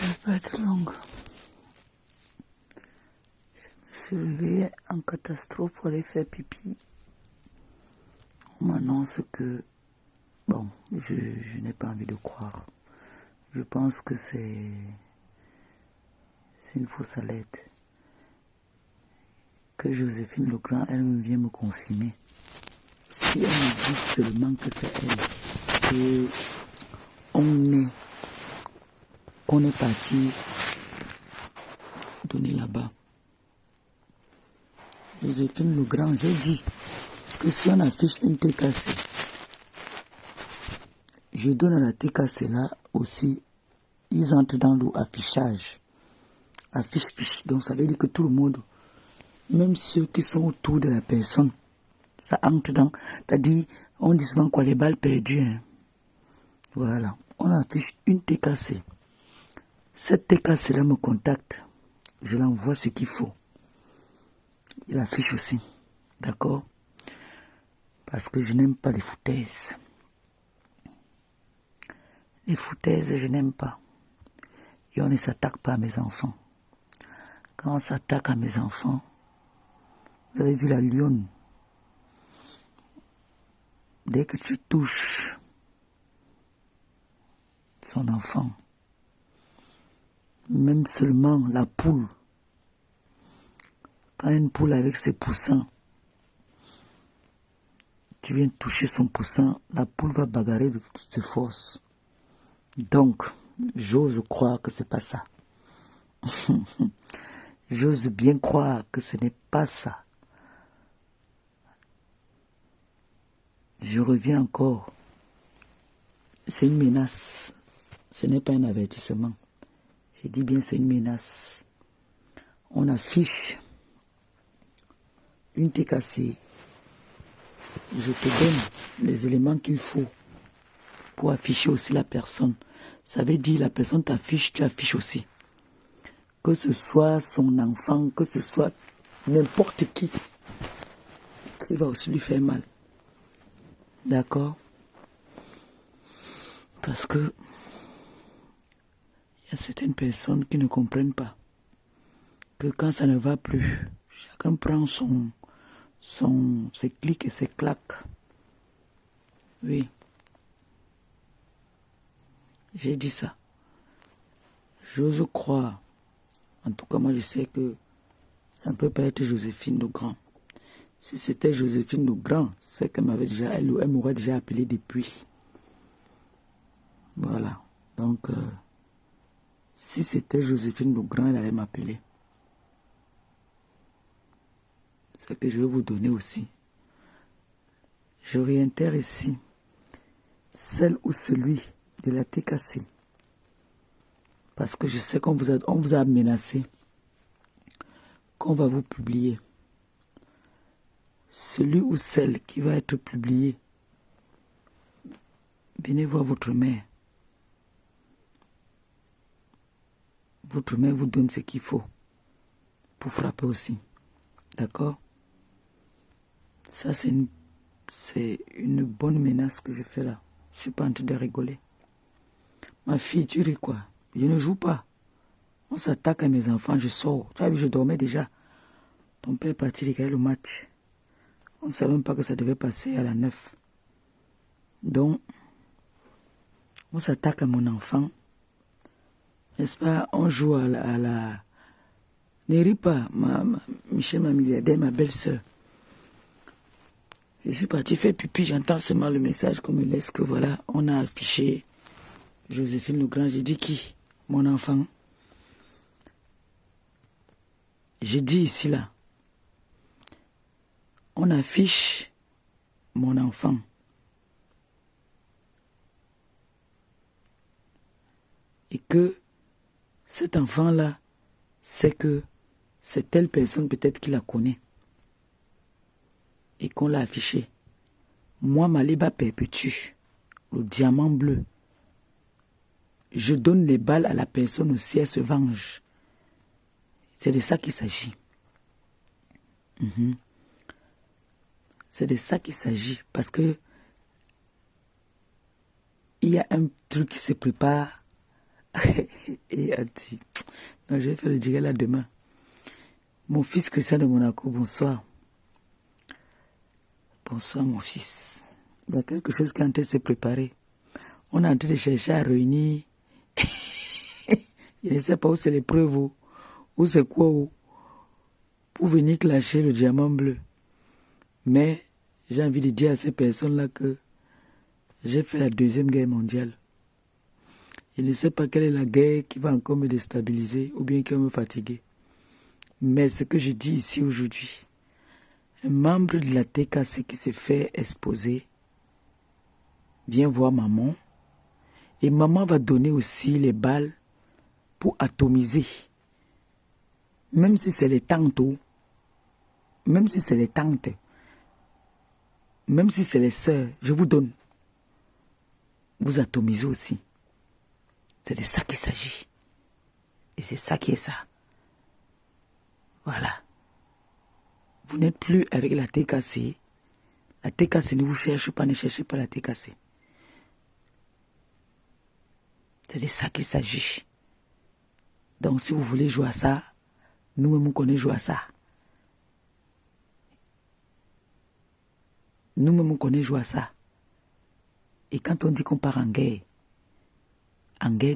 Je vais pas être longue. Je me suis réveillée en catastrophe pour aller faire pipi. On m'annonce que, bon, je n'ai pas envie de croire. Je pense que c'est une fausse alerte. Que Joséphine Legrand, elle vient me confirmer. Si elle me dit seulement que c'est elle, qu'on est parti donner là-bas. Joséphine Legrand, j'ai dit que si on affiche une TKC, je donne à la TKC là aussi, ils entrent dans l'affichage. Affiche. Donc ça veut dire que tout le monde, même ceux qui sont autour de la personne, ça entre dans, c'est-à-dire, on dit souvent quoi, les balles perdues. Hein. Voilà, on affiche une TKC. Cette TKC là me contacte, je l'envoie ce qu'il faut. Il affiche aussi, d'accord? Parce que je n'aime pas les foutaises. Les foutaises, je n'aime pas. Et on ne s'attaque pas à mes enfants. Quand on s'attaque à mes enfants, vous avez vu la lionne. Dès que tu touches son enfant, même seulement la poule, quand une poule avec ses poussins, tu viens toucher son poussin, la poule va bagarrer de toutes ses forces. Donc, j'ose croire que c'est pas ça. J'ose bien croire que ce n'est pas ça. Je reviens encore. C'est une menace. Ce n'est pas un avertissement. Je dis bien c'est une menace. On affiche une TKC. Je te donne les éléments qu'il faut pour afficher aussi la personne. Ça veut dire la personne t'affiche, tu affiches aussi. Que ce soit son enfant, que ce soit n'importe qui va aussi lui faire mal. D'accord? Parce que il y a certaines personnes qui ne comprennent pas que quand ça ne va plus, chacun prend ses clics et ses claques. Oui. J'ai dit ça. J'ose croire. En tout cas, moi, je sais que ça ne peut pas être Joséphine Legrand. Si c'était Joséphine Legrand, c'est qu'elle m'aurait déjà appelé depuis. Voilà. Donc, si c'était Joséphine Legrand, elle allait m'appeler. C'est que je vais vous donner aussi. Je réitère ici. Celle ou celui de la TKC. Parce que je sais qu'on vous a menacé. Qu'on va vous publier. Celui ou celle qui va être publié. Venez voir votre mère. Votre mère vous donne ce qu'il faut. Pour frapper aussi. D'accord? Ça, c'est une bonne menace que je fais là. Je ne suis pas en train de rigoler. Ma fille, tu ris quoi? Je ne joue pas. On s'attaque à mes enfants, je sors. Tu as vu, je dormais déjà. Ton père est parti regarder le match. On ne savait même pas que ça devait passer à la 9. Donc, on s'attaque à mon enfant. N'est-ce pas? On joue à la... Ne ris pas, Michel, ma milliardaire, ma belle-sœur. Je suis parti faire pipi, j'entends seulement le message qu'on me laisse que voilà, on a affiché Joséphine Legrand. J'ai dit qui? Mon enfant. j'ai dit ici, là, on affiche mon enfant. Et que cet enfant-là, c'est que c'est telle personne peut-être qui la connaît. Et qu'on l'a affiché. Moi, Maliba perpétue, le diamant bleu. Je donne les balles à la personne aussi, elle se venge. C'est de ça qu'il s'agit. C'est de ça qu'il s'agit. Parce que il y a un truc qui se prépare. Et elle dit, non, je vais faire le direct là demain. Mon fils Christian de Monaco, bonsoir. Bonsoir mon fils. Il y a quelque chose qui est en train de se préparer. On est en train de chercher à réunir. Je ne sais pas où c'est les preuves, où c'est quoi, pour venir clasher le diamant bleu. Mais j'ai envie de dire à ces personnes-là que j'ai fait la Deuxième Guerre mondiale. Je ne sais pas quelle est la guerre qui va encore me déstabiliser ou bien qui va me fatiguer. Mais ce que je dis ici aujourd'hui, un membre de la TKC qui se fait exposer vient voir maman. Et maman va donner aussi les balles pour atomiser. Même si c'est les tantes, même si c'est les tantes, même si c'est les sœurs, je vous donne. Vous atomisez aussi. C'est de ça qu'il s'agit. Et c'est ça qui est ça. Voilà. Vous n'êtes plus avec la TKC. La TKC ne vous cherche pas, ne cherchez pas la TKC. C'est de ça qu'il s'agit. Donc si vous voulez jouer à ça, nous-mêmes on connaît jouer à ça. Nous-mêmes on connaît jouer à ça. Et quand on dit qu'on part en guerre,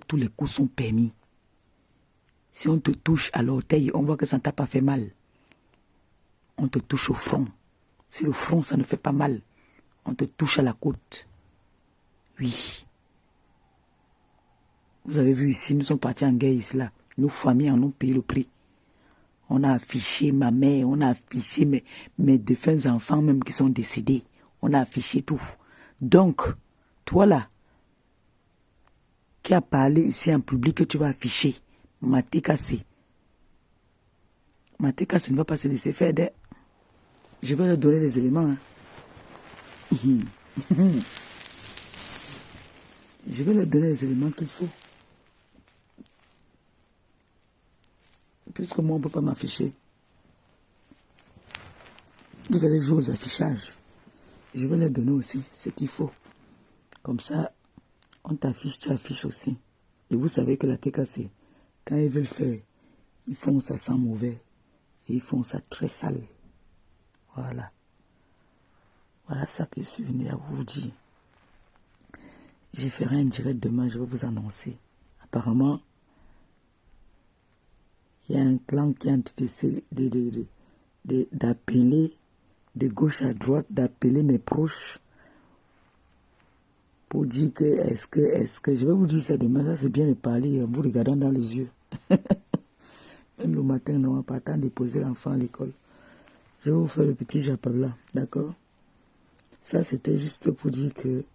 tous les coups sont permis. Si on te touche à l'orteil, on voit que ça ne t'a pas fait mal. On te touche au front. Si le front, ça ne fait pas mal, on te touche à la côte. Oui. Vous avez vu ici, nous sommes partis en guerre ici, là. Nos familles en ont payé le prix. On a affiché ma mère, on a affiché mes défunts enfants même qui sont décédés. On a affiché tout. Donc, toi là, qui a parlé ici en public que tu vas afficher, ma TKC. Ma TKC ne va pas se laisser faire des... Je vais leur donner les éléments. Hein. Je vais leur donner les éléments qu'il faut. Puisque moi, on ne peut pas m'afficher. Vous allez jouer aux affichages. Je vais leur donner aussi ce qu'il faut. Comme ça, on t'affiche, tu affiches aussi. Et vous savez que la TKC, quand ils veulent faire, ils font ça sans mauvais. Et ils font ça très sale. Voilà. Voilà ça que je suis venu à vous dire. Je ferai un direct demain, je vais vous annoncer. Apparemment, il y a un clan qui est en train d'appeler de gauche à droite, d'appeler mes proches pour dire que est-ce que, je vais vous dire ça demain, ça c'est bien de parler en vous regardant dans les yeux. Même le matin, on n'a pas temps de déposer l'enfant à l'école. Je vais vous faire le petit japabla, d'accord? Ça c'était juste pour dire que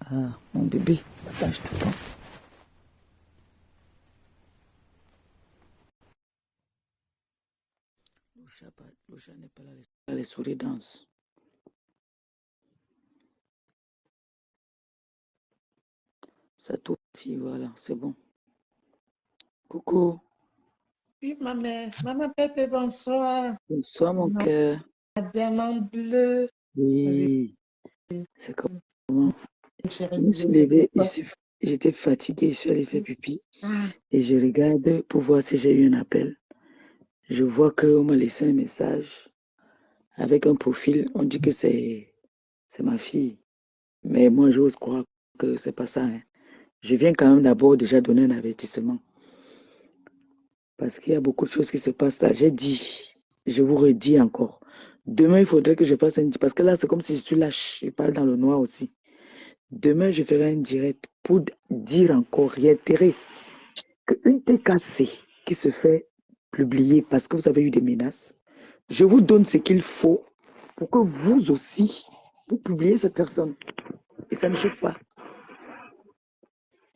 ah, mon bébé, attends, je te prends. Le chat n'est pas là, les souris dansent. Ça tout fille, voilà, c'est bon. Coucou. Oui, ma mère. Maman Pépé, bonsoir. Bonsoir, mon cœur. Diamant bleu. Oui. C'est comment? Je me suis levée, j'étais fatiguée, je suis allée faire pipi. Et je regarde pour voir si j'ai eu un appel. Je vois qu'on m'a laissé un message avec un profil. On dit que c'est ma fille. Mais moi, j'ose croire que c'est pas ça. Hein. Je viens quand même d'abord déjà donner un avertissement. Parce qu'il y a beaucoup de choses qui se passent là. J'ai dit, je vous redis encore. Demain, il faudrait que je fasse un... Parce que là, c'est comme si je suis lâche. Je parle dans le noir aussi. Demain, je ferai un direct pour dire encore, réitérer qu'une TKC qui se fait publier parce que vous avez eu des menaces, je vous donne ce qu'il faut pour que vous aussi, vous publiez cette personne. Et ça ne chauffe pas.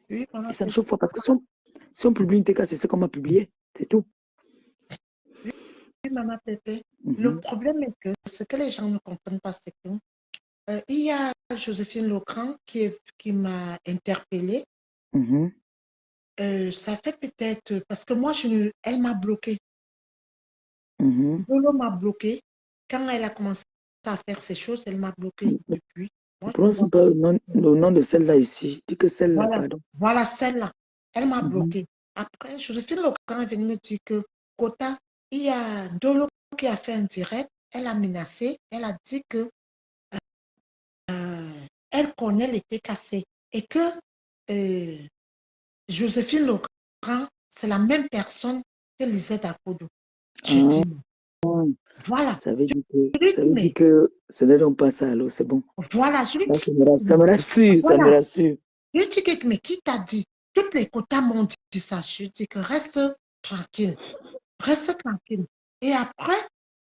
Oui, maman Et ça ne Pépé. chauffe pas parce que si on publie une TKC, c'est ce qu'on m'a publié. C'est tout. Oui, maman Pépé. Le Mhm, problème est que ce que les gens ne comprennent pas, c'est que il y a Joséphine Lecran qui m'a interpellée. mhm, Ça fait peut-être, parce que moi, elle m'a bloqué. mhm. Dolo m'a bloqué. Quand elle a commencé à faire ces choses, elle m'a bloqué depuis. Ne Moi, je ne prononce vois pas pas. le nom de celle-là ici. Dis que celle-là, Voilà, pardon. voilà celle-là. Elle m'a Mhm. bloqué. Après, Joséphine Lecran est venue me dire que Kota, il y a Dolo qui a fait un direct. Elle a menacé. Elle a dit que elle connaît les TKC et que euh, Joséphine Lecran, c'est la même personne que Lisette Akodo. Je Ah, dis, voilà. Je lui ça dis, veut dire mais que ce n'est donc pas ça, alors c'est bon. voilà, je lui Là, dis, ça me rassure, ça me voilà. rassure. Je lui dis, mais qui t'a dit? Toutes les quotas m'ont dit ça. Je lui dis que reste tranquille, reste tranquille. Et après,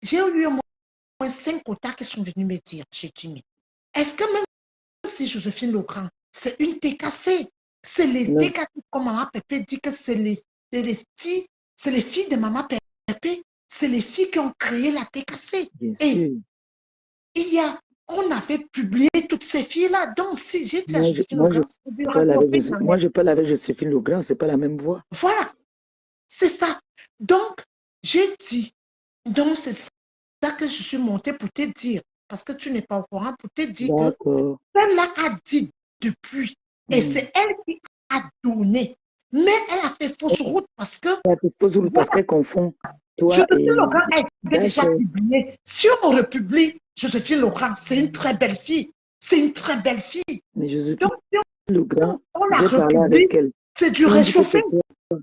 j'ai eu au moins 5 quotas qui sont venus me dire, je dis, mais est-ce que même si Joséphine Legrand, c'est une TKC, c'est les Non, TKC, comme Maman Pépé dit que c'est les filles de Maman Pépé, c'est les filles qui ont créé la TKC. bien Et sûr. on avait publié toutes ces filles-là. Donc, si j'étais à Joséphine Legrand, c'est du rattraper ma Moi, mère. je parle avec Joséphine Legrand, c'est pas la même voix. Voilà, c'est ça. Donc, j'ai dit, donc c'est ça que je suis montée pour te dire, parce que tu n'es pas au courant, pour te dire que D'accord. elle a dit depuis, et Hmm. c'est elle qui a donné. Mais elle a fait fausse route parce que, La disposable parce voilà, qu'elle confond toi Joséphine et... Legrand a été déjà D'accord. publiée. Si on republie Joséphine Legrand, c'est une très belle fille. C'est une très belle fille. Mais Joséphine Donc, si Legrand, on la j'ai parlé republie, avec elle. c'est du Si on dit que réchauffé. c'est toi,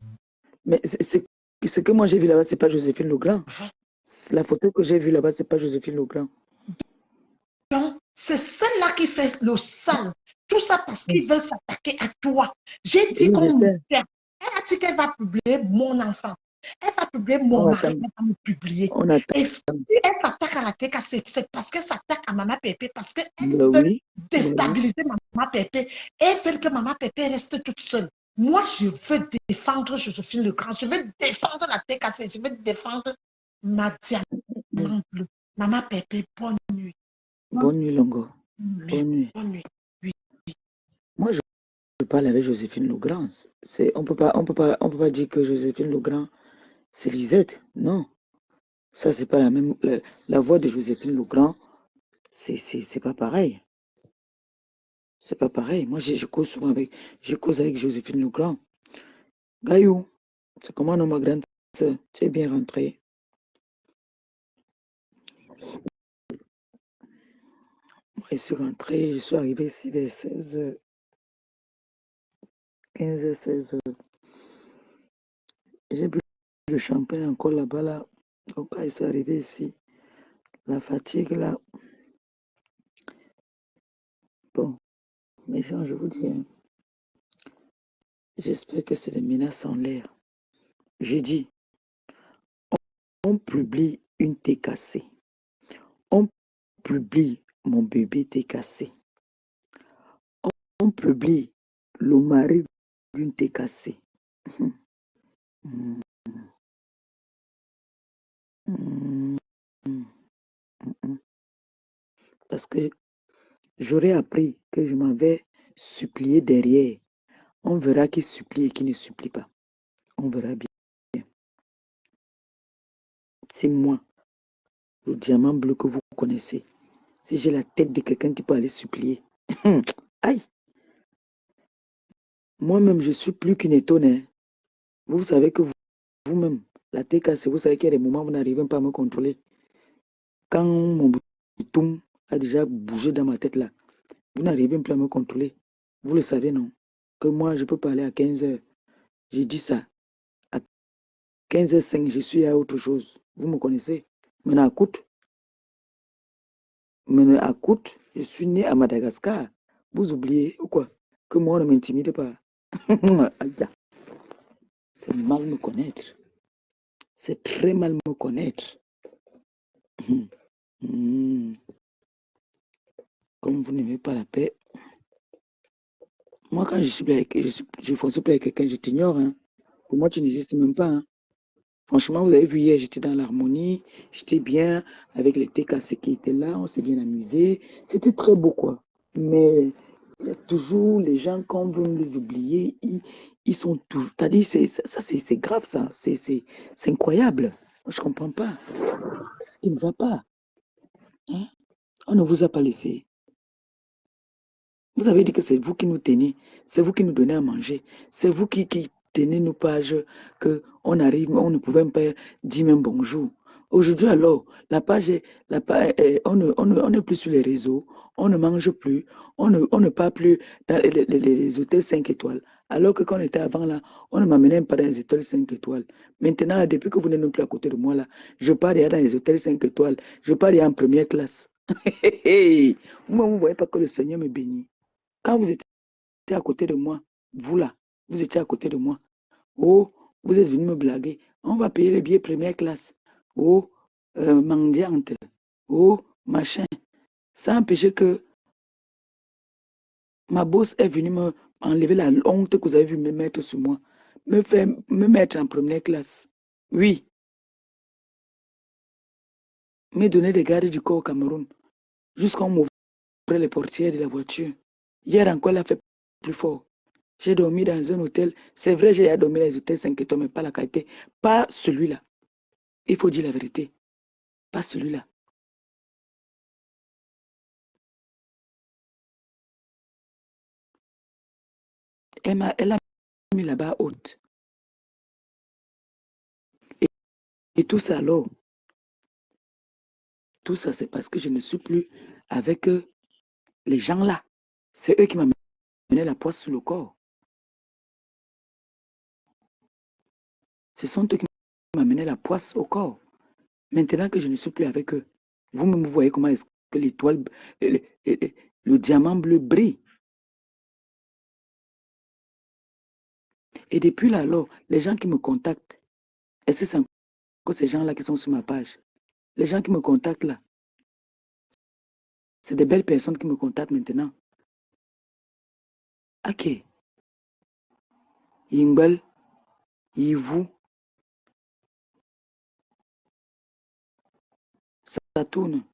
mais ce que moi j'ai vu là-bas, c'est pas Joséphine Legrand. La photo que j'ai vue là-bas, c'est pas Joséphine Legrand. Donc, c'est celle-là qui fait le sale. Tout ça parce Hmm. qu'ils veulent s'attaquer à toi. J'ai dit Oui, je qu'on me sais. perd. Elle a dit qu'elle va publier mon enfant. Elle va publier mon On mari, attend. elle va me publier. On attend. Et si elle s'attaque à la TKC, c'est parce qu'elle s'attaque à Maman Pépé, parce qu'elle Ben veut oui. Ben oui. déstabiliser Maman Pépé. Elle veut que Maman Pépé reste toute seule. Moi, je veux défendre Joséphine Legrand. Je veux défendre la TKC. Je veux défendre ma Hmm. diamant bleue. Maman Pépé, bonne nuit. Bonne Bonne nuit, Longo. nuit. Bonne nuit. Bonne nuit. Oui. Moi, je parle avec Joséphine Legrand. On peut pas dire que Joséphine Legrand, c'est Lisette. Non. Ça, c'est pas la même. La voix de Joséphine Legrand, c'est pas pareil. C'est pas pareil. Moi, je cause avec Joséphine Legrand. Gaïou, c'est comment, non, ma grande sœur? Tu es bien rentrée. Moi, je suis rentrée, je suis arrivé ici vers 16h, 15h, 16h. J'ai bu le champagne encore là-bas, là. Donc, quand je suis arrivé ici, la fatigue, là. Bon, mais Jean, je vous dis, hein, j'espère que c'est des menaces en l'air. J'ai dit, on publie une TKC. On publie mon bébé TKC. On publie le mari d'une TKC. Mm, mm, mm, mm. Parce que j'aurais appris que je m'avais supplié derrière. On verra qui supplie et qui ne supplie pas. On verra bien. C'est moi, le diamant bleu que vous connaissez. Si j'ai la tête de quelqu'un qui peut aller supplier. Aïe, moi-même, je suis plus qu'une étonne, hein. Vous savez que vous-même, la TKC, vous savez qu'il y a des moments où vous n'arrivez pas à me contrôler. Quand mon bouton a déjà bougé dans ma tête là, vous n'arrivez plus à me contrôler. Vous le savez, non? Que moi, je peux parler à 15h. J'ai dit ça. À 15h05, je suis à autre chose. Vous me connaissez. Maintenant, à Kout, je suis né à Madagascar. Vous oubliez ou quoi? Que moi, on ne m'intimide pas. Aïe, c'est mal me connaître. C'est très mal me connaître. Comme vous n'aimez pas la paix, moi, quand je suis avec, je fonctionne plus avec quelqu'un, je t'ignore. Hein. Pour moi, tu n'existes même pas. Hein. Franchement, vous avez vu hier, j'étais dans l'harmonie, j'étais bien avec les TKC qui étaient là, on s'est bien amusé. C'était très beau, quoi. Mais il y a toujours les gens, quand on veut les oublier, ils sont toujours. C'est-à-dire, c'est grave, ça. C'est incroyable. Moi, je ne comprends pas. Qu'est-ce qui ne va pas? Hein? On ne vous a pas laissé. Vous avez dit que c'est vous qui nous tenez, c'est vous qui nous donnez à manger, c'est vous qui tenez nos pages, qu'on arrive, on ne pouvait même pas dire même bonjour. Aujourd'hui alors, on n'est plus sur les réseaux, on ne mange plus, on ne part plus dans les hôtels 5 étoiles. Alors que quand on était avant là, on ne m'amenait même pas dans les hôtels 5 étoiles. Maintenant, là, depuis que vous n'êtes plus à côté de moi là, je pars dans les hôtels 5 étoiles, je pars en première classe. Moi, vous ne voyez pas que le Seigneur me bénit. Quand vous étiez à côté de moi, vous là, vous étiez à côté de moi. Oh, vous êtes venu me blaguer. On va payer le billet première classe. Oh, mendiante. Oh, machin. Ça a empêché que ma boss est venue me enlever la honte que vous avez vu me mettre sur moi. Me mettre en première classe. Oui, me donner des gardes du corps au Cameroun. Jusqu'à on m'ouvre les portières de la voiture. Hier encore, elle a fait plus fort. J'ai dormi dans un hôtel. C'est vrai, j'ai dormi dans les hôtels 5 étoiles, mais pas la qualité. Pas celui-là. Il faut dire la vérité. Pas celui-là. Elle a mis là-bas haute. Et tout ça, alors, tout ça, c'est parce que je ne suis plus avec les gens là. C'est eux qui m'ont mené la poisse sous le corps. Ce sont eux qui m'ont mené la poisse au corps. Maintenant que je ne suis plus avec eux, vous-même, vous voyez comment est-ce que l'étoile, le diamant bleu brille. Et depuis là, alors, les gens qui me contactent, est-ce que c'est encore ces gens-là qui sont sur ma page? Les gens qui me contactent là, c'est des belles personnes qui me contactent maintenant. Ok. Yimbal, Yivou, ça tourne.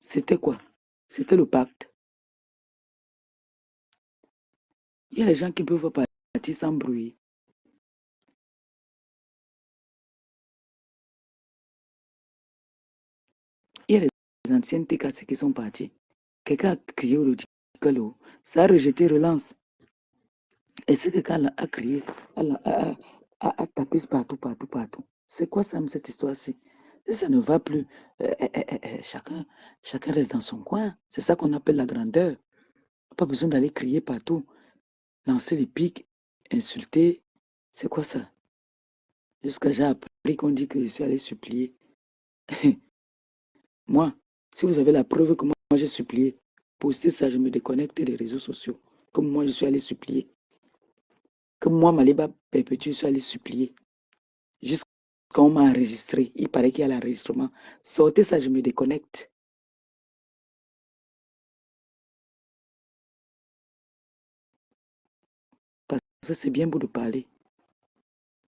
C'était quoi? C'était le pacte. Il y a les gens qui peuvent partir sans bruit. Il y a les anciennes TKC qui sont partis. Quelqu'un a crié au Logicalo. Ça a rejeté relance. Et ce que quelqu'un a crié, a tapé partout, partout, partout. C'est quoi ça, cette histoire-ci? Ça ne va plus. Chacun reste dans son coin. C'est ça qu'on appelle la grandeur. Pas besoin d'aller crier partout, lancer les pics, insulter. C'est quoi ça? Jusqu'à j'ai appris qu'on dit que je suis allé supplier. Moi, si vous avez la preuve que moi j'ai supplié, postez ça, je me déconnecte des réseaux sociaux. Comme moi, je suis allé supplier. Comme moi, Maliba Perpétue, je suis allé supplier. Jusqu'à on m'a enregistré. Il paraît qu'il y a l'enregistrement. Sortez ça, je me déconnecte. Parce que c'est bien beau de parler.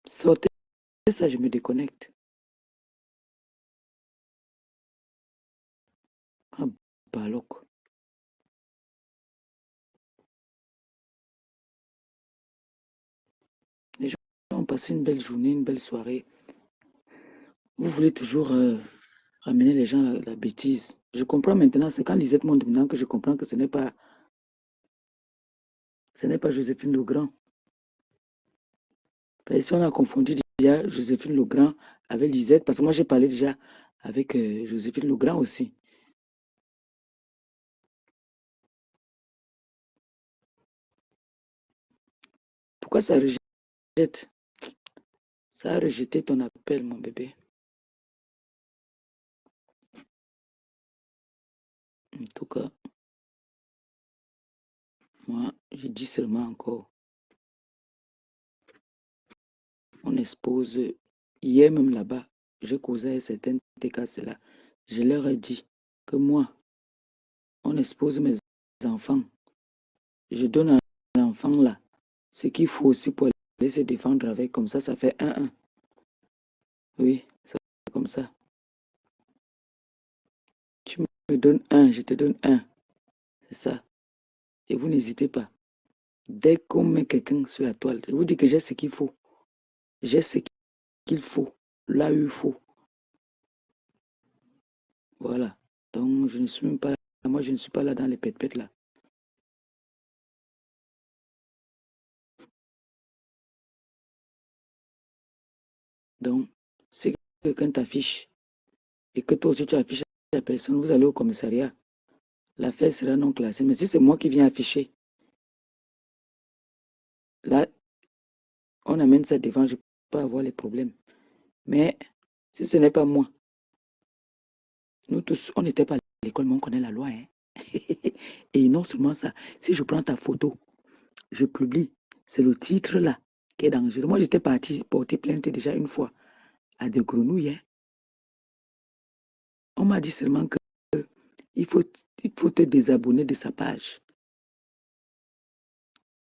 Sortez ça, je me déconnecte. Ah, baloc. Les gens ont passé une belle journée, une belle soirée. Vous voulez toujours ramener les gens à la bêtise. Je comprends maintenant, c'est quand Lisette monte maintenant que je comprends que ce n'est pas Joséphine Legrand. Parce que si on a confondu déjà Joséphine Legrand avec Lisette, parce que moi j'ai parlé déjà avec Joséphine Legrand aussi. Pourquoi ça rejette? Ça a rejeté ton appel, mon bébé. En tout cas. Moi, je dis seulement encore, on expose. Hier même là-bas, j'ai causé avec certaines TKC là. Je leur ai dit que moi, on expose mes enfants. Je donne à l'enfant là ce qu'il faut aussi pour aller se défendre avec. Comme ça fait 1-1. Oui, c'est comme ça. Tu me donnes 1, je te donne 1. C'est ça. Et vous n'hésitez pas. Dès qu'on met quelqu'un sur la toile, je vous dis que j'ai ce qu'il faut. J'ai ce qu'il faut. Là où il faut. Voilà. Donc, je ne suis même pas là. Moi, je ne suis pas là dans les pète-pètes là. Donc, si quelqu'un t'affiche et que toi aussi tu affiches la personne, vous allez au commissariat. L'affaire sera non classée. Mais si c'est moi qui viens afficher, là, on amène ça devant, je peux avoir les problèmes. Mais si ce n'est pas moi, nous tous, on n'était pas à l'école, mais on connaît la loi. Hein. Et non seulement ça, si je prends ta photo, je publie, c'est le titre là qui est dangereux. Moi, j'étais parti porter plainte déjà une fois à des grenouilles. Hein. On m'a dit seulement que il faut te désabonner de sa page.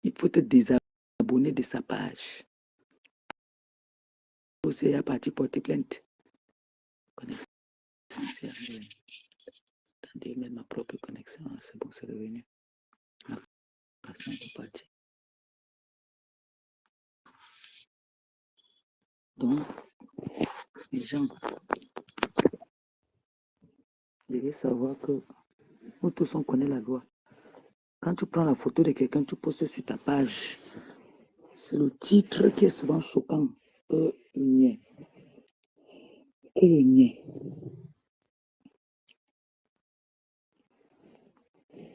Il faut te désabonner de sa page. C'est à partir porter plainte. Connexion, attendez, mettre ma propre connexion. C'est bon, c'est revenu. Ma connexion est partie. Donc, les gens, devez savoir que nous tous, on connaît la loi. Quand tu prends la photo de quelqu'un, tu postes sur ta page. C'est le titre qui est souvent choquant. Que le niais.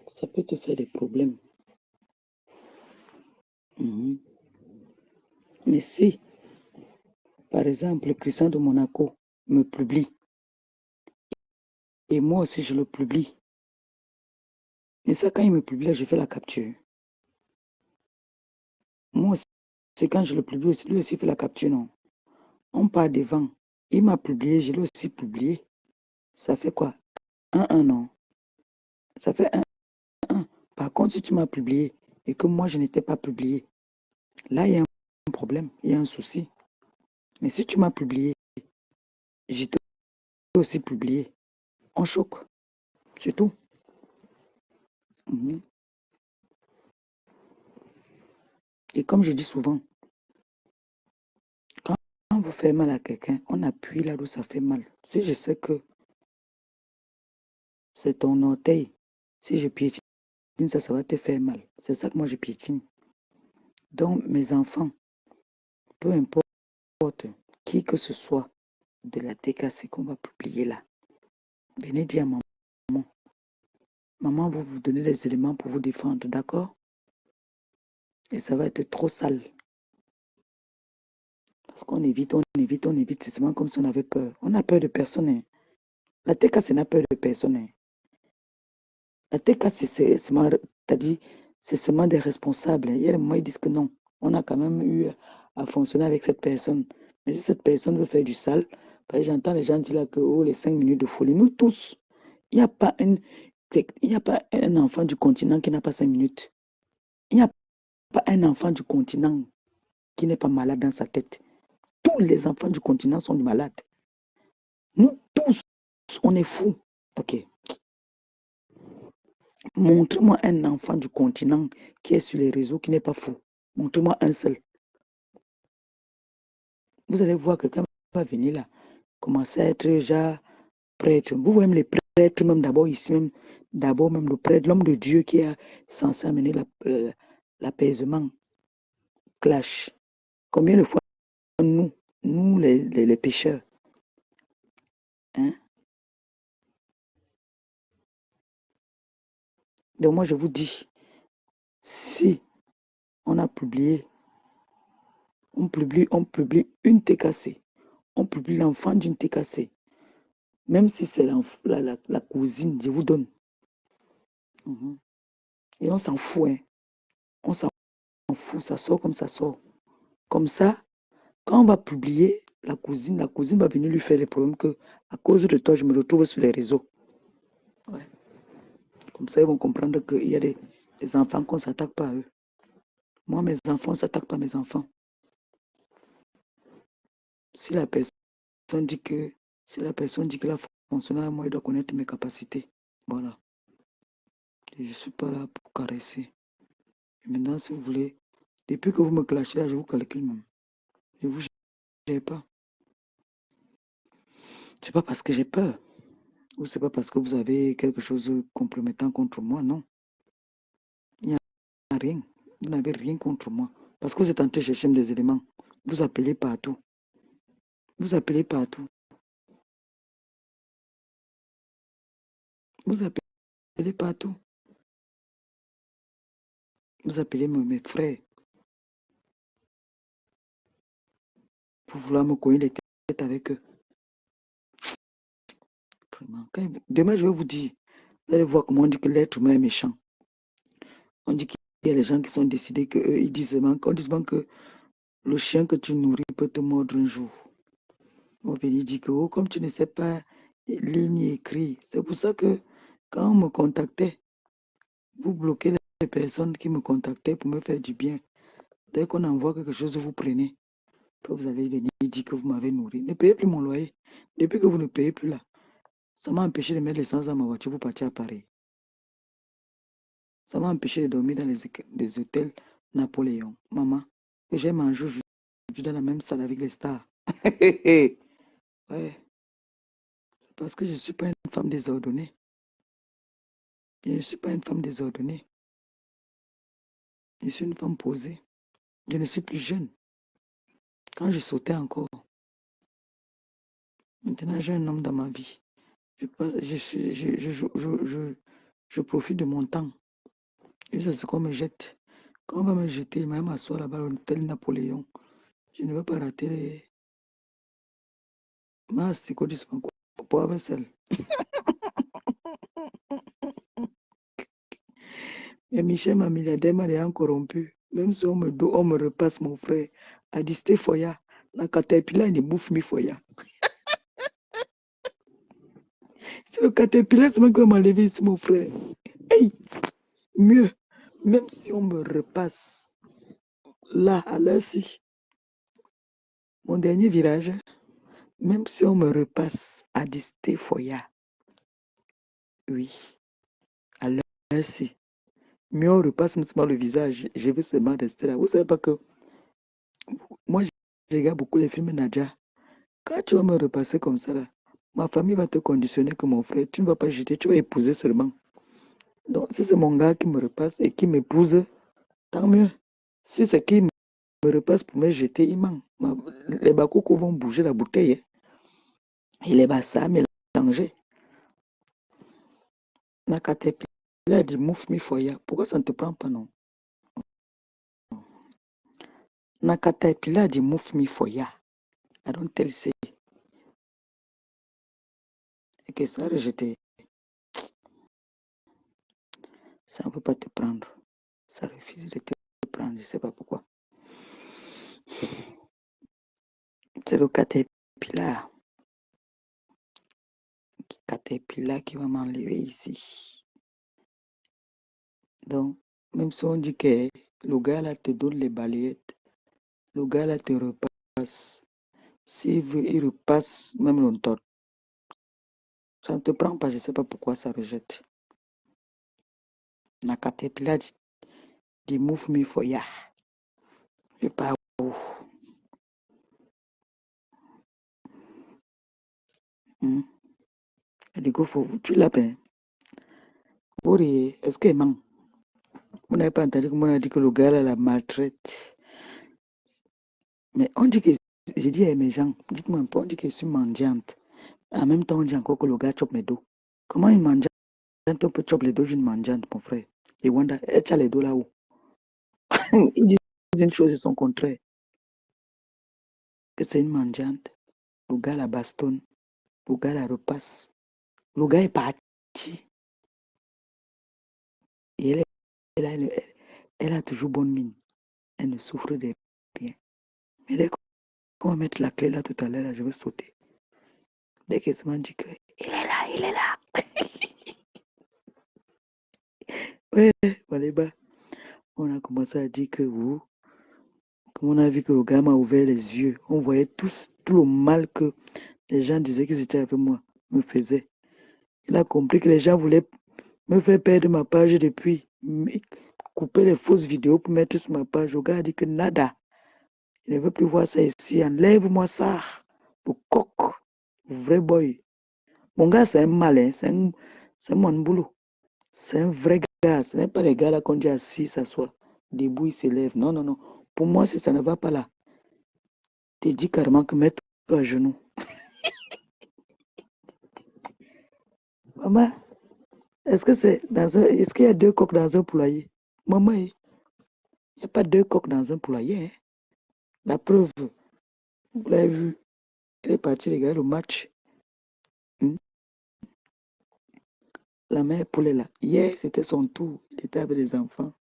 Ça peut te faire des problèmes. Mais si, par exemple, Christian de Monaco me publie, et moi aussi je le publie, et ça, quand il me publie, je fais la capture. Moi aussi, c'est quand je le publie aussi, lui aussi fait la capture, non? On part devant. Il m'a publié, je l'ai aussi publié. Ça fait quoi? 1-1, non? Ça fait 1-1. Par contre, si tu m'as publié et que moi, je n'étais pas publié, là, il y a un problème, il y a un souci. Mais si tu m'as publié, je t'ai aussi publié, on choque. C'est tout. Et comme je dis souvent, quand vous faites mal à quelqu'un, on appuie là où ça fait mal. Si je sais que c'est ton orteil, si je piétine, ça va te faire mal. C'est ça que moi je piétine. Donc, mes enfants, peu importe qui que ce soit de la TKC qu'on va publier là, venez dire à maman. Maman va vous donner les éléments pour vous défendre, d'accord? Et ça va être trop sale. Parce qu'on évite, c'est souvent comme si on avait peur. On a peur de personne. Hein. La TKC n'a peur de personne. Hein. La TKC, c'est seulement des responsables. Il y a des moments où ils disent que non, on a quand même eu à fonctionner avec cette personne. Mais si cette personne veut faire du sale, j'entends les gens dire là que oh, les 5 minutes de folie. Nous tous, il n'y a pas un enfant du continent qui n'a pas 5 minutes. Il n'y a pas un enfant du continent qui n'est pas malade dans sa tête. Tous les enfants du continent sont malades. Nous tous, on est fous. Ok. Montre-moi un enfant du continent qui est sur les réseaux qui n'est pas fou. Montre-moi un seul. Vous allez voir que quelqu'un va venir là, commencer à être déjà prêtre. Vous voyez même les prêtres, même d'abord ici, d'abord même le prêtre, l'homme de Dieu qui est censé amener l'apaisement, clash. Combien de fois nous les pécheurs, hein? Donc moi je vous dis, si on a publié, on publie une TKC, on publie l'enfant d'une TKC, même si c'est la cousine, je vous donne. Et on s'en fout. Hein. On s'en fout, ça sort comme ça sort. Comme ça, quand on va publier la cousine va venir lui faire les problèmes que, à cause de toi, je me retrouve sur les réseaux. Ouais. Comme ça, ils vont comprendre qu'il y a des enfants qu'on ne s'attaque pas à eux. Moi, mes enfants ne s'attaquent pas à mes enfants. Si la personne dit que la fonctionnaire, moi, il doit connaître mes capacités. Voilà. Et je ne suis pas là pour caresser. Et maintenant, si vous voulez, depuis que vous me clashez là, je vous calcule même. Je vous gère pas. C'est pas parce que j'ai peur. Ou c'est pas parce que vous avez quelque chose de compromettant contre moi, non. Il n'y a rien. Vous n'avez rien contre moi. Parce que vous êtes en train de chercher des éléments. Vous appelez partout. Vous appelez partout. Vous appelez partout. Vous appelez mes frères pour vouloir me cogner les têtes avec eux. Demain, je vais vous dire, vous allez voir comment on dit que l'être humain est méchant. On dit qu'il y a les gens qui sont décidés qu'eux, ils disent seulement que le chien que tu nourris peut te mordre un jour. On vient dire que oh, comme tu ne sais pas lire ni écrire, c'est pour ça que quand on me contactait, vous bloquez les personnes qui me contactaient pour me faire du bien. Dès qu'on envoie quelque chose, vous prenez. Puis vous avez venu dire que vous m'avez nourri. Ne payez plus mon loyer. Depuis que vous ne payez plus là, ça m'a empêché de mettre l'essence dans ma voiture pour partir à Paris. Ça m'a empêché de dormir dans les hôtels Napoléon. Maman, que j'ai mangé aujourd'hui dans la même salle avec les stars. Ouais, c'est parce que je ne suis pas une femme désordonnée. Je ne suis pas une femme désordonnée. Je suis une femme posée. Je ne suis plus jeune. Quand je sautais encore, maintenant j'ai un homme dans ma vie. Je profite de mon temps. Et c'est ce qu'on me jette. Quand on va me jeter, il va m'asseoir là-bas à l'hôtel Napoléon. Je ne veux pas rater les masses poivre sel. Mais Michel, ma milliardaire, m'a déjà corrompu. Même si on me repasse mon frère. A dit, c'était Foya. La caterpillar, il bouffe mi Foya. C'est le caterpillar, c'est moi qui va m'enlever ici, mon frère. Hey, mieux, même si on me repasse là, à l'heure-ci, mon dernier virage, même si on me repasse à Disté Foya, oui, à l'heure-ci, mieux on repasse même le visage, je veux seulement rester là. Vous savez pas que moi, je regarde beaucoup les films Nadia. Quand tu vas me repasser comme ça, là, ma famille va te conditionner que mon frère, tu ne vas pas jeter, tu vas épouser seulement. Donc, si c'est mon gars qui me repasse et qui m'épouse, tant mieux. Si c'est qui me repasse pour me jeter, il ment. Les bakoukou vont bouger la bouteille. Hein. Et les bassas mélanger. Nakatepi, il a dit mouf mi foya. Pourquoi ça ne te prend pas, non? Nakatepi, il a dit mouf mi foya. I don't tell you. Et que ça a rejeté. Ça ne peut pas te prendre. Ça refuse de te prendre, je ne sais pas pourquoi. C'est le caterpillar. Caterpillar qui va m'enlever ici. Donc, même si on dit que le gars là te donne les balayettes, le gars là te repasse. S'il veut, il repasse même longtemps. Ça ne te prend pas, je ne sais pas pourquoi ça rejette. La caterpillar dit move me for ya. Je sais pas où. Elle dit go for tu l'appelles. Oui, est-ce que maman, vous n'avez pas entendu comment on a dit que le gars là la maltraite. Mais on dit que, j'ai dit à mes gens, dites-moi un peu, on dit que je suis mendiante. En même temps, on dit encore que le gars chope mes dos. Comment une mendiante, on peut choper les dos d'une mendiante, mon frère? Et Wanda, elle tient les dos là-haut. Ils disent une chose et son contraire. Que c'est une mendiante. Le gars la bastonne. Le gars la repasse. Le gars est parti. Et elle est là, Elle a toujours bonne mine. Elle ne souffre de rien. Mais dès qu'on va mettre la clé là tout à l'heure, là, je vais sauter. Dès qu'elle se m'a dit que il est là, il est là. Ouais, Maléba. On a commencé à dire que vous, comme on a vu que le gars m'a ouvert les yeux, on voyait tout le mal que les gens disaient qu'ils étaient avec moi, me faisaient. Il a compris que les gens voulaient me faire perdre ma page depuis, couper les fausses vidéos pour mettre sur ma page. Le gars a dit que nada, il ne veut plus voir ça ici, enlève-moi ça. Le coq, le vrai boy. Mon gars, c'est un malin, c'est mon boulot. C'est un vrai gars. Ce n'est pas les gars là qu'on dit assis, s'assoit, debout, il se lève. Non, non, non. Pour moi, si ça ne va pas là, te dis carrément que mets-toi à genoux. Maman, est-ce qu'il y a deux coqs dans un poulailler? Maman, il n'y a pas deux coqs dans un poulailler. Hein. La preuve, vous l'avez vu, elle est partie regarder le match. La mère poulet là, hier c'était son tour, il était avec les enfants.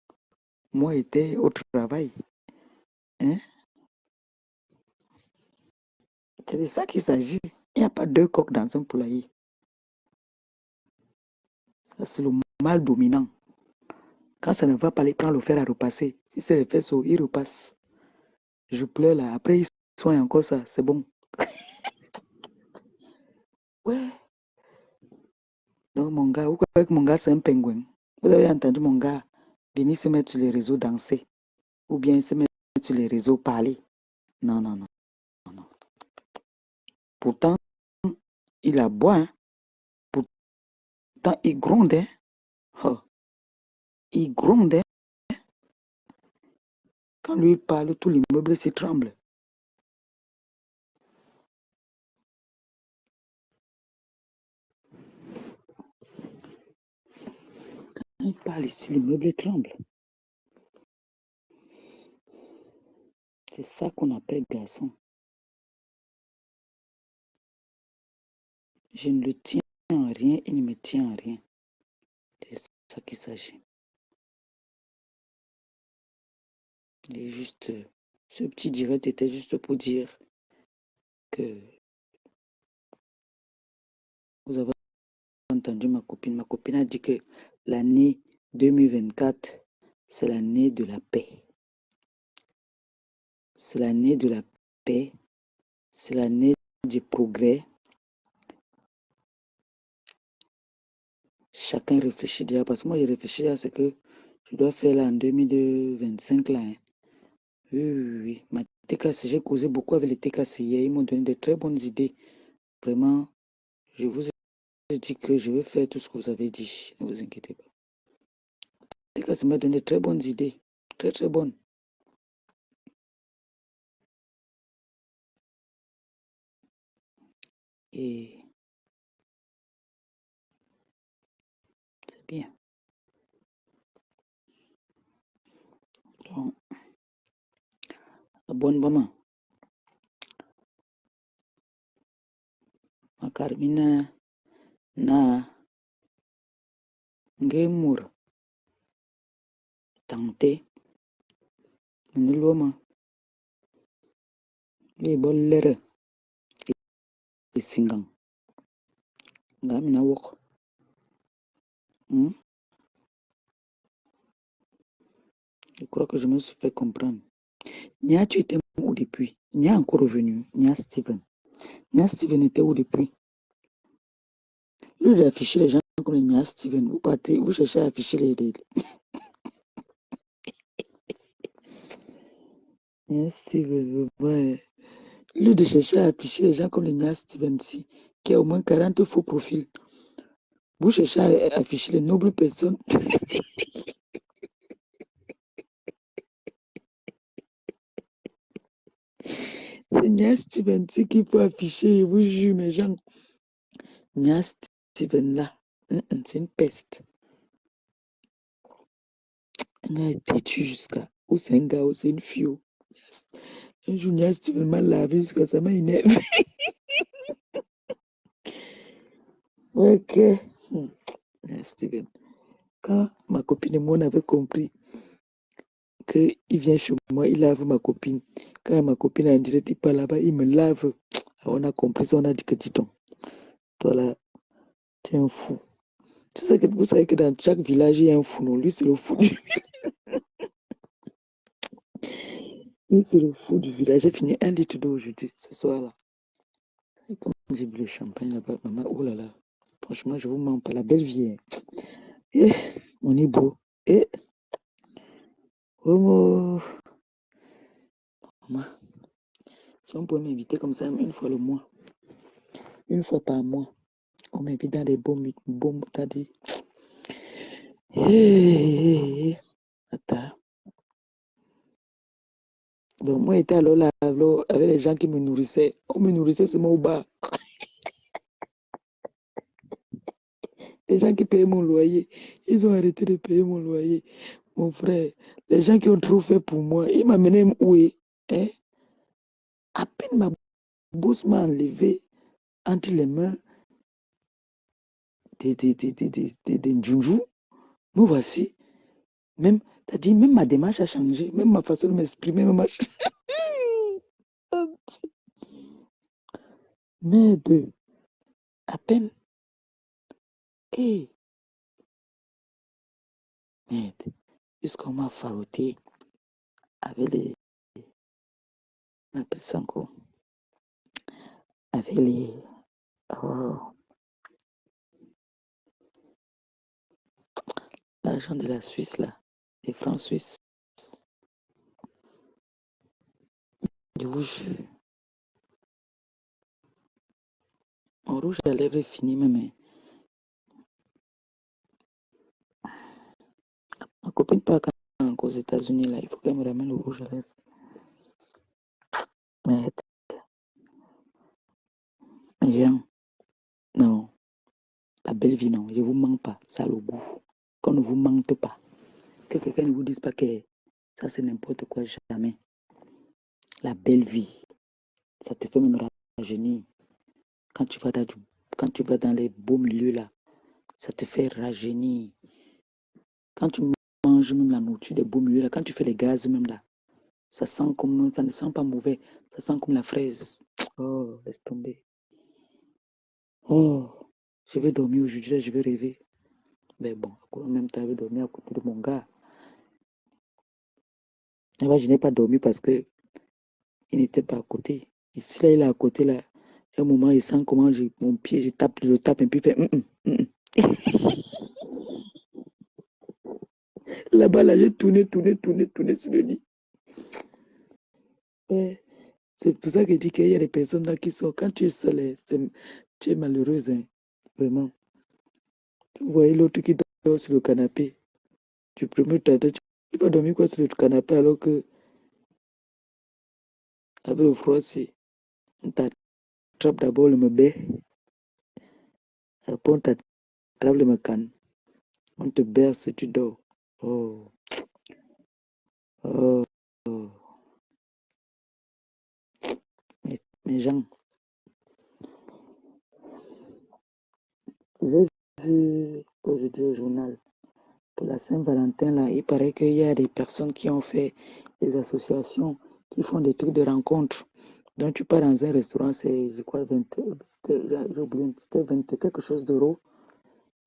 Moi, j'étais au travail. Hein? C'est de ça qu'il s'agit. Il n'y a pas deux coqs dans un poulailler. Ça, c'est le mal dominant. Quand ça ne va pas, il prend le fer à repasser. Si c'est le faisceau, il repasse. Je pleure là. Après, il soigne encore ça. C'est bon. Ouais. Donc, mon gars, vous croyez que mon gars, c'est un pingouin? Vous avez entendu mon gars venir se mettre sur les réseaux danser ou bien se mettre sur les réseaux parler? Non, non, non, non. Pourtant, il aboie. Hein. Pourtant, il gronde. Hein. Oh. Il gronde. Hein. Quand lui parle, tout l'immeuble se tremble. Quand il parle ici, l'immeuble tremble. C'est ça qu'on appelle garçon. Je ne le tiens en rien, il ne me tient en rien. C'est ça qu'il s'agit. Il est juste. Ce petit direct était juste pour dire que vous avez entendu ma copine. Ma copine a dit que l'année 2024, c'est l'année de la paix. C'est l'année de la paix. C'est l'année du progrès. Chacun réfléchit déjà. Parce que moi, je réfléchis à ce que je dois faire là en 2025. Là, hein. Oui. Ma TKC, j'ai causé beaucoup avec les TKC hier. Ils m'ont donné de très bonnes idées. Vraiment, je vous ai dit que je vais faire tout ce que vous avez dit. Ne vous inquiétez pas. TKC m'a donné de très bonnes idées. Très, très bonnes. Et c'est bien. Donc, bonne maman. Ma Carmina na ngemur tante niloma e bollere e singang ngamina wok. Je crois que je me suis fait comprendre. Nia, tu étais où depuis? Nia est encore revenu. Nia Steven. Nia Steven était où depuis? Lui, j'ai affiché les gens comme Nia Steven. Vous partez, vous cherchez à afficher les... Nia Steven, ouais. Lui, de chercher à afficher les gens comme les Nia Steven ici, qui a au moins 40 faux profils. Vous cherchez à afficher les nobles personnes. C'est Nia Steven ici qu'il faut afficher, je vous jure, mes gens. Nia Steven là, c'est une peste. Elle a été têtue jusqu'à... Ou c'est un gars ou c'est une fille. Un jour, Nia Steven m'a lavé jusqu'à ça m'a énervé. Ok. Nia Steven. Quand ma copine et moi on avait compris qu'il vient chez moi, il lave ma copine. Quand ma copine est en direct, il part là-bas, il me lave. On a compris ça, on a dit que dis-donc, toi là, tu es un fou. Vous savez que dans chaque village, il y a un fou, non? Lui, c'est le fou du Lui, c'est le fou du village. J'ai fini 1 litre d'eau aujourd'hui, ce soir-là. Et comme j'ai bu le champagne là-bas, maman, oh là là. Franchement, je vous mens pas, la belle vie. Eh, on est beau. Eh, oh, maman, si on pouvait m'inviter comme ça, une fois le mois, une fois par mois, on m'invite dans des beaux t'as dit. Eh, attends. Donc, moi, j'étais alors là, avec les gens qui me nourrissaient. On me nourrissait seulement au bar. Les gens qui payaient mon loyer, ils ont arrêté de payer mon loyer. Mon frère, les gens qui ont trop fait pour moi, ils m'amenaient où est, hein? À peine ma bourse m'a enlevé entre les mains des Njunju. Me voici. Même, t'as dit, même ma démarche a changé. Même ma façon de m'exprimer, même Merde, à peine. Hé, merde. Jusqu'on m'a faroté avec les. On appelle ça encore. Avec les. Oh, l'argent de la Suisse, là. Des francs suisses. Je vous jure. Mon rouge à lèvres est fini, même. Ma copine part encore aux États-Unis, là. Il faut qu'elle me ramène le rouge à lèvres. Mais, Jean, non. La belle vie, non. Je ne vous mens pas. Ça a le goût. Qu'on ne vous mente pas. Que quelqu'un ne vous dise pas que ça, c'est n'importe quoi. Jamais. La belle vie, ça te fait même rajeunir. Quand tu vas dans les beaux milieux, là, ça te fait rajeunir. Quand tu manges même la nourriture des beaux milieux, là, quand tu fais les gaz même, là, ça ne sent pas mauvais. Ça sent comme la fraise. Oh, laisse tomber. Oh, je vais dormir aujourd'hui, là, je vais rêver. Mais bon, en même temps, je vais dormir à côté de mon gars. Et là, je n'ai pas dormi parce que il n'était pas à côté. Ici, là, il est à côté, là. À un moment, il sent comment mon pied, je le tape, et puis il fait Là-bas, là, j'ai tourné sur le lit. Ouais. C'est pour ça que je dis qu'il y a des personnes là qui sont, quand tu es seul, tu es malheureuse, hein. Vraiment. Vous voyez l'autre qui dort sur le canapé. Tu peux tu peux dormir quoi sur le canapé alors que, avec le froid, si on t'attrape d'abord le mebé, après on t'attrape le mecan, on te berce et tu dors. Oh, oh, oh. Mais Jean, j'ai vu aujourd'hui au journal, pour la Saint-Valentin, là, il paraît qu'il y a des personnes qui ont fait des associations, qui font des trucs de rencontres. Donc tu pars dans un restaurant, c'est, je crois, j'ai oublié, c'était 20 quelque chose d'euros.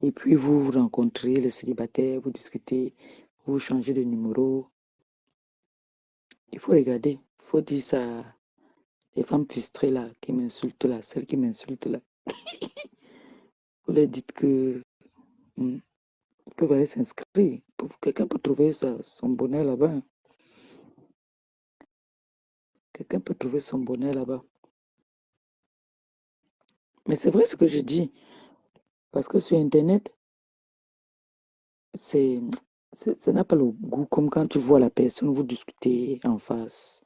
Et puis vous vous rencontrez, les célibataires, vous discutez, vous changez de numéro. Il faut regarder, il faut dire ça. Les femmes frustrées là, qui m'insultent là, celles qui m'insultent là. Vous leur dites que ils peuvent aller s'inscrire. Quelqu'un peut trouver son bonheur là-bas. Quelqu'un peut trouver son bonheur là-bas. Mais c'est vrai ce que je dis. Parce que sur Internet, c'est, ça n'a pas le goût comme quand tu vois la personne, vous discutez en face.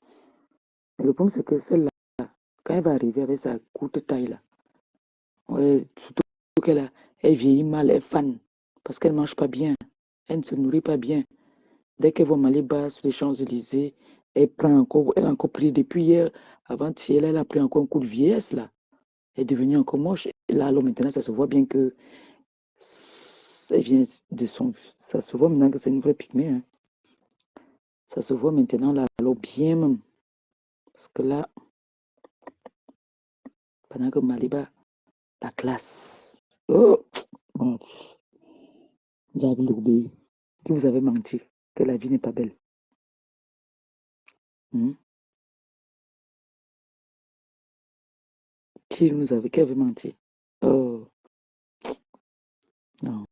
Mais le problème, c'est que celle-là, quand elle va arriver avec sa courte taille là, ouais, surtout elle vieillit mal, elle est fan. Parce qu'elle ne mange pas bien. Elle ne se nourrit pas bien. Dès qu'elle voit Maliba sur les Champs-Élysées, elle a encore pris depuis hier, avant-hier, elle a pris encore un coup de vieillesse là. Elle est devenue encore moche. Et là, alors maintenant, ça se voit bien que ça vient de son. Ça se voit maintenant que c'est une vraie pygmée, hein. Ça se voit maintenant là, alors bien même. Parce que là, pendant que Maliba, la classe. Oh, bon, j'avais l'obéi. Qui vous avez menti que la vie n'est pas belle. Hmm? Qui avait menti? Oh, non,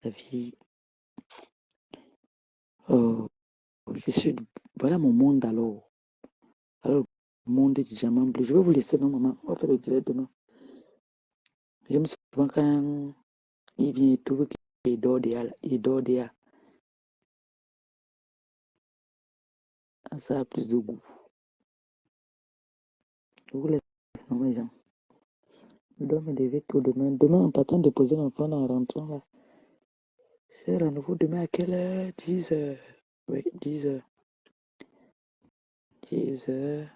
la vie. Oh, je suis. Voilà mon monde alors. Alors, le monde est déjà bleu. Je vais vous laisser, non, maman. On va faire le direct demain. J'aime souvent quand il vient et trouve qu'il dort déjà. Il dort déjà. Ça a plus de goût. Je vous laisse, non, mes gens. Je dois me lever tôt demain. Demain, en partant de poser l'enfant en rentrant là. C'est rendez-vous demain à quelle heure? 10 heures. Oui, 10 heures. 10 heures.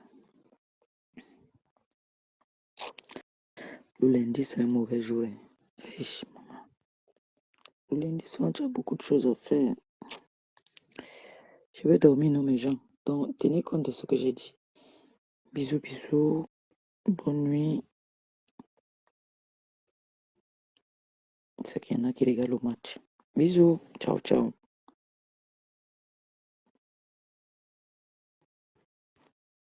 Le lundi, c'est un mauvais jour. Maman. Le lundi, souvent, tu as beaucoup de choses à faire. Je vais dormir, non, mes gens. Donc, tenez compte de ce que j'ai dit. Bisous, bisous. Bonne nuit. C'est qu'il y en a qui regardent le match. Bisous. Ciao, ciao.